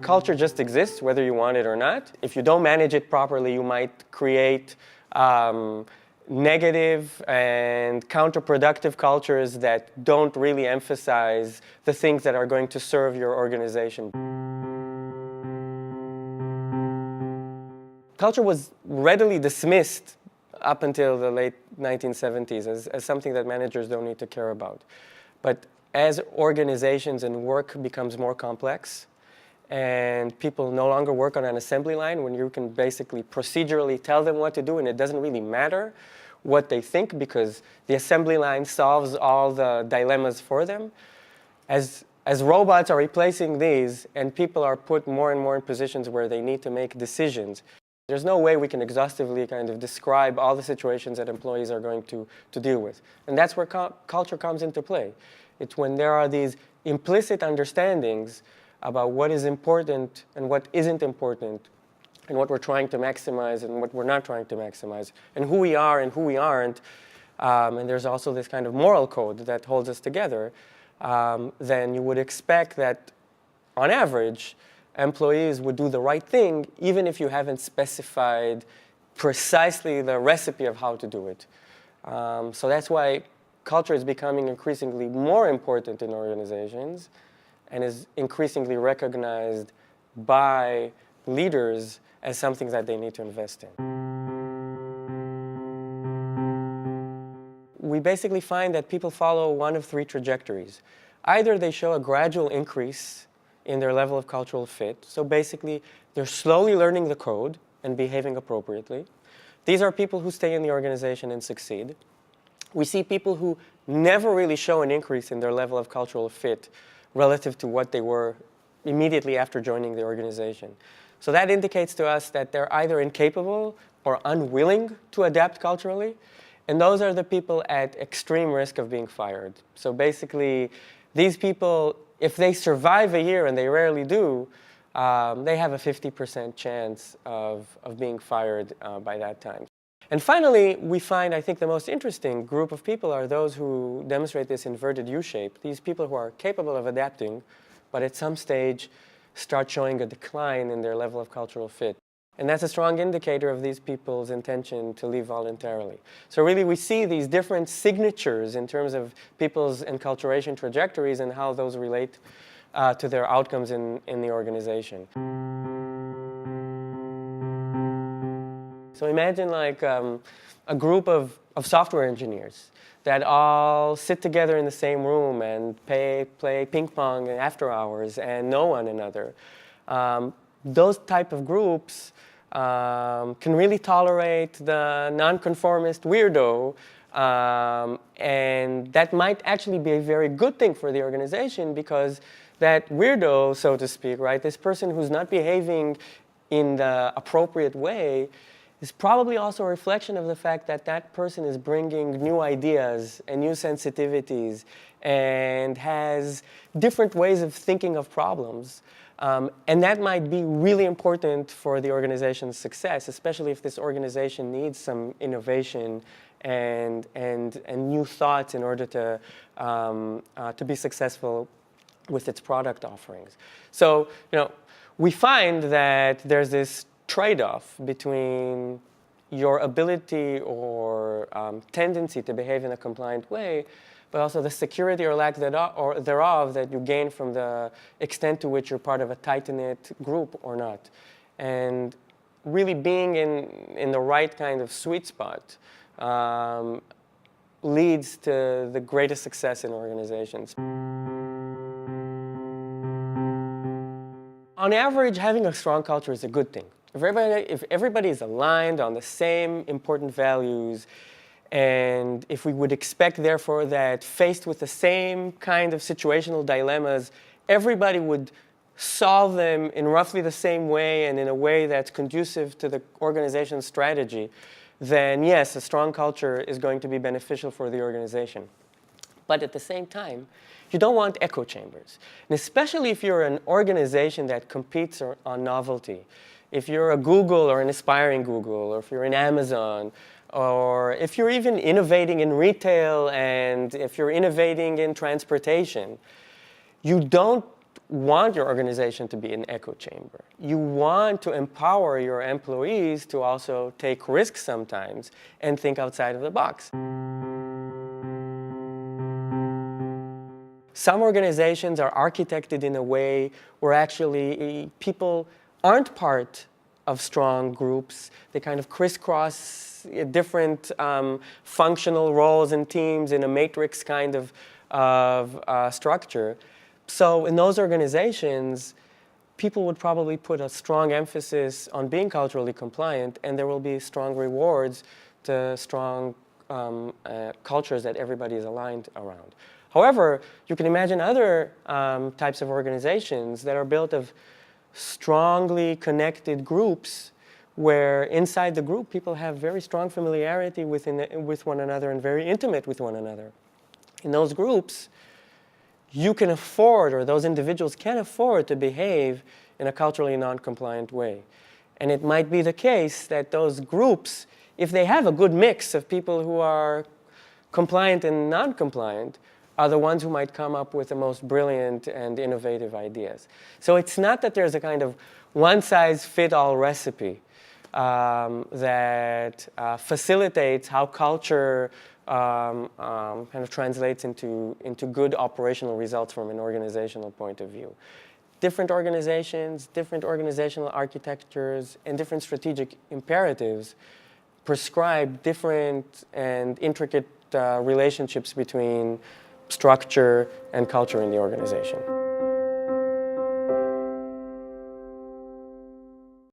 culture just exists, whether you want it or not. If you don't manage it properly, you might create negative and counterproductive cultures that don't really emphasize the things that are going to serve your organization. Culture was readily dismissed up until the late 1970s as something that managers don't need to care about. But as organizations and work becomes more complex, and people no longer work on an assembly line when you can basically procedurally tell them what to do, and it doesn't really matter what they think because the assembly line solves all the dilemmas for them. As robots are replacing these and people are put more and more in positions where they need to make decisions, there's no way we can exhaustively kind of describe all the situations that employees are going to deal with. And that's where culture comes into play. It's when there are these implicit understandings about what is important and what isn't important, and what we're trying to maximize and what we're not trying to maximize, and who we are and who we aren't. And there's also this kind of moral code that holds us together. Then you would expect that, on average, employees would do the right thing, even if you haven't specified precisely the recipe of how to do it. So that's why culture is becoming increasingly more important in organizations and is increasingly recognized by leaders as something that they need to invest in. We basically find that people follow one of three trajectories. Either they show a gradual increase in their level of cultural fit. So basically, they're slowly learning the code and behaving appropriately. These are people who stay in the organization and succeed. We see people who never really show an increase in their level of cultural fit relative to what they were immediately after joining the organization. So that indicates to us that they're either incapable or unwilling to adapt culturally. And those are the people at extreme risk of being fired. So basically, these people, if they survive a year, and they rarely do, they have a 50% chance of being fired by that time. And finally, we find, I think, the most interesting group of people are those who demonstrate this inverted U-shape. These people who are capable of adapting, but at some stage start showing a decline in their level of cultural fit. And that's a strong indicator of these people's intention to leave voluntarily. So really, we see these different signatures in terms of people's enculturation trajectories and how those relate to their outcomes in the organization. So imagine like a group of software engineers that all sit together in the same room and play ping pong after hours and know one another. Those type of groups can really tolerate the nonconformist weirdo, and that might actually be a very good thing for the organization because that weirdo, so to speak, right, this person who's not behaving in the appropriate way is probably also a reflection of the fact that that person is bringing new ideas and new sensitivities and has different ways of thinking of problems. And that might be really important for the organization's success, especially if this organization needs some innovation and new thoughts in order to be successful with its product offerings. So, we find that there's this trade-off between your ability or tendency to behave in a compliant way, but also the security or lack thereof that you gain from the extent to which you're part of a tight-knit group or not. And really being in the right kind of sweet spot leads to the greatest success in organizations. On average, having a strong culture is a good thing. If everybody is aligned on the same important values, and if we would expect, therefore, that faced with the same kind of situational dilemmas, everybody would solve them in roughly the same way and in a way that's conducive to the organization's strategy, then yes, a strong culture is going to be beneficial for the organization. But at the same time, you don't want echo chambers. And especially if you're an organization that competes on novelty. If you're a Google or an aspiring Google, or if you're in Amazon, or if you're even innovating in retail and if you're innovating in transportation, you don't want your organization to be an echo chamber. You want to empower your employees to also take risks sometimes and think outside of the box. Some organizations are architected in a way where actually people aren't part of strong groups. They kind of crisscross different functional roles and teams in a matrix kind of structure. So in those organizations, people would probably put a strong emphasis on being culturally compliant, and there will be strong rewards to strong cultures that everybody is aligned around. However, you can imagine other types of organizations that are built of strongly connected groups where inside the group people have very strong familiarity with one another and very intimate with one another. In those groups, you can afford, or those individuals can afford, to behave in a culturally non-compliant way. And it might be the case that those groups, if they have a good mix of people who are compliant and non-compliant, are the ones who might come up with the most brilliant and innovative ideas. So it's not that there's a kind of one-size-fits-all recipe that facilitates how culture kind of translates into good operational results from an organizational point of view. Different organizations, different organizational architectures, and different strategic imperatives prescribe different and intricate relationships between structure and culture in the organization.